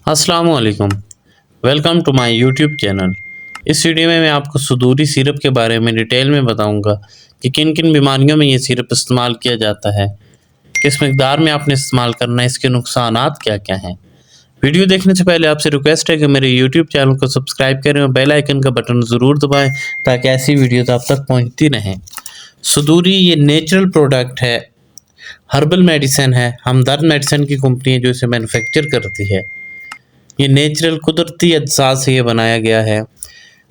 अस्सलाम वालेकुम। Welcome to my YouTube channel. इस वीडियो में मैं आपको सुदूरी सिरप के बारे में डिटेल में बताऊंगा कि किन किन बीमारियों में ये सिरप इस्तेमाल किया जाता है, किस मिकदार में आपने इस्तेमाल करना है, इसके नुकसानात क्या क्या हैं। वीडियो देखने से पहले आपसे रिक्वेस्ट है कि मेरे यूट्यूब चैनल को सब्सक्राइब करें और बेल आइकन का बटन ज़रूर दबाएँ ताकि ऐसी वीडियोज़ आप तक पहुँचती रहें। सुदूरी ये नेचुरल प्रोडक्ट है, हर्बल मेडिसिन है, हमदर्द मेडिसिन की कंपनी है जो इसे मैन्युफैक्चर करती है। ये नेचुरल कुदरती अज्जा से ये बनाया गया है।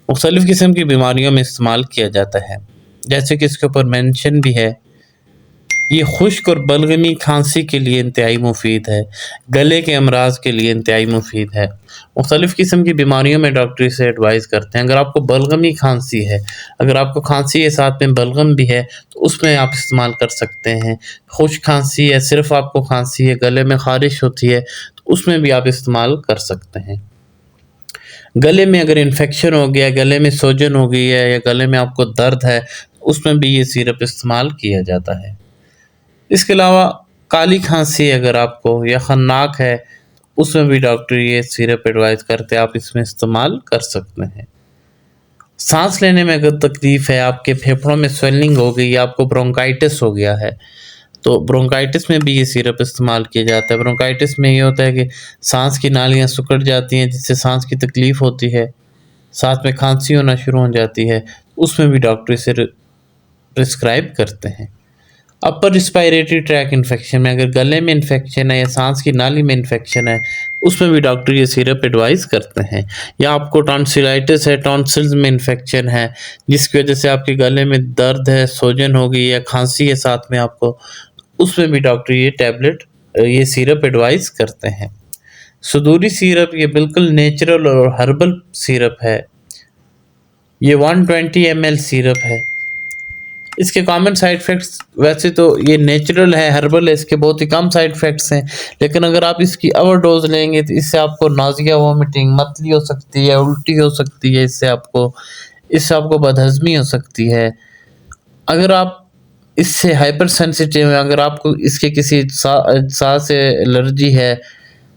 मुख्तलिफ़ किस्म की बीमारियों में इस्तेमाल किया जाता है, जैसे कि इसके ऊपर मेंशन भी है। ये खुश्क और बलगमी खांसी के लिए इंतहाई मुफीद है, गले के अमराज के लिए इंतहाई मुफीद है। मुख्तलिफ़ किस्म की बीमारियों में डॉक्टर इसे एडवाइस करते हैं। अगर आपको बलगमी खांसी है, अगर आपको खांसी है साथ में बलगम भी है, तो उसमें आप इस्तेमाल कर सकते हैं। खुश्क खांसी है, सिर्फ आपको खांसी है, गले में ख़ारिश होती है, तो उसमें भी आप इस्तेमाल कर सकते हैं। गले में अगर इन्फेक्शन हो गया, गले में सूजन हो गई है या गले में आपको दर्द है, उसमें भी ये सिरप इस्तेमाल किया जाता है। इसके अलावा काली खांसी अगर आपको या खन्नाक है, उसमें भी डॉक्टर ये सिरप एडवाइस करते हैं, आप इसमें इस्तेमाल कर सकते हैं। सांस लेने में अगर तकलीफ है, आपके फेफड़ों में स्वेलिंग हो गई, आपको ब्रोंकाइटिस हो गया है, तो ब्रोंकाइटिस में भी ये सिरप इस्तेमाल किया जाता है। ब्रोंकाइटिस में ये होता है कि सांस की नालियाँ सिकुड़ जाती हैं, जिससे सांस की तकलीफ होती है, साथ में खांसी होना शुरू हो जाती है, उसमें भी डॉक्टर इसे प्रिस्क्राइब करते हैं। अपर रिस्पायरेटरी ट्रैक इन्फेक्शन में अगर गले में इन्फेक्शन है या सांस की नाली में इन्फेक्शन है, उसमें भी डॉक्टर ये सिरप एडवाइस करते हैं। या आपको टॉन्सिलाइटिस है, टॉन्सिल्स में इन्फेक्शन है, जिसकी वजह से आपके गले में दर्द है, सूजन हो गई या खांसी है साथ में आपको, उसमें भी डॉक्टर ये सिरप एडवाइस करते हैं। सुदूरी सिरप ये बिल्कुल नेचुरल और हर्बल सिरप है। ये 120 ml सिरप है। इसके कॉमन साइड इफ़ेक्ट्स, वैसे तो ये नेचुरल है, हर्बल है, इसके बहुत ही कम साइड इफ़ेक्ट्स हैं, लेकिन अगर आप इसकी ओवरडोज लेंगे तो इससे आपको नाज़िया, वोमिटिंग, मतली हो सकती है, उल्टी हो सकती है, इससे आपको बदहज़मी हो सकती है। अगर आप इससे हाइपर सेंसिटिव हैं, अगर आपको इसके किसी सा से एलर्जी है,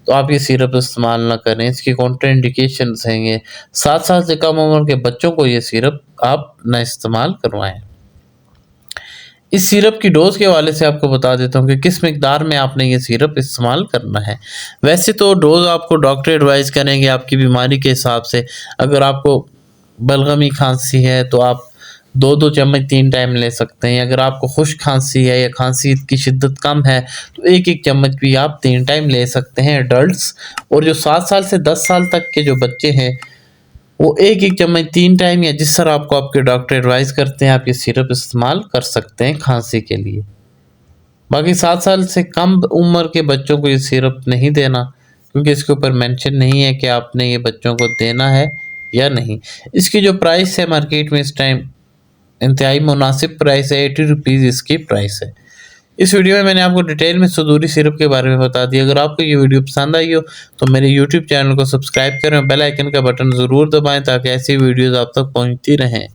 तो आप ये सिरप इस्तेमाल ना करें। इसकी कॉन्ट्राइंडिकेशंस हैं। ये 7 साल से कम उम्र के बच्चों को ये सिरप आप ना इस्तेमाल करवाएं। इस सिरप की डोज़ के हवाले से आपको बता देता हूँ कि किस मिकदार में आपने ये सिरप इस्तेमाल करना है। वैसे तो डोज़ आपको डॉक्टर एडवाइस करेंगे आपकी बीमारी के हिसाब से। अगर आपको बलगमी खांसी है तो आप 2-2 चम्मच 3 टाइम ले सकते हैं। अगर आपको खुश्क खांसी है या खांसी की शिद्दत कम है, तो 1-1 चम्मच भी आप 3 टाइम ले सकते हैं एडल्ट्स। और जो 7 साल से 10 साल तक के जो बच्चे हैं, वो 1-1 चम्मच 3 टाइम या जिस तरह आपको आपके डॉक्टर एडवाइस करते हैं, आप ये सिरप इस्तेमाल कर सकते हैं खांसी के लिए। बाकी 7 साल से कम उम्र के बच्चों को ये सिरप नहीं देना, क्योंकि इसके ऊपर मेंशन नहीं है कि आपने ये बच्चों को देना है या नहीं। इसकी जो प्राइस है मार्केट में इस टाइम इंतहाई मुनासिब प्राइस है, 80 रुपीज़ इसकी प्राइस है। इस वीडियो में मैंने आपको डिटेल में सुदूरी सिरप के बारे में बता दिया। अगर आपको ये वीडियो पसंद आई हो तो मेरे यूट्यूब चैनल को सब्सक्राइब करें और बेल आइकन का बटन ज़रूर दबाएं ताकि ऐसी वीडियोज़ आप तक पहुंचती रहें।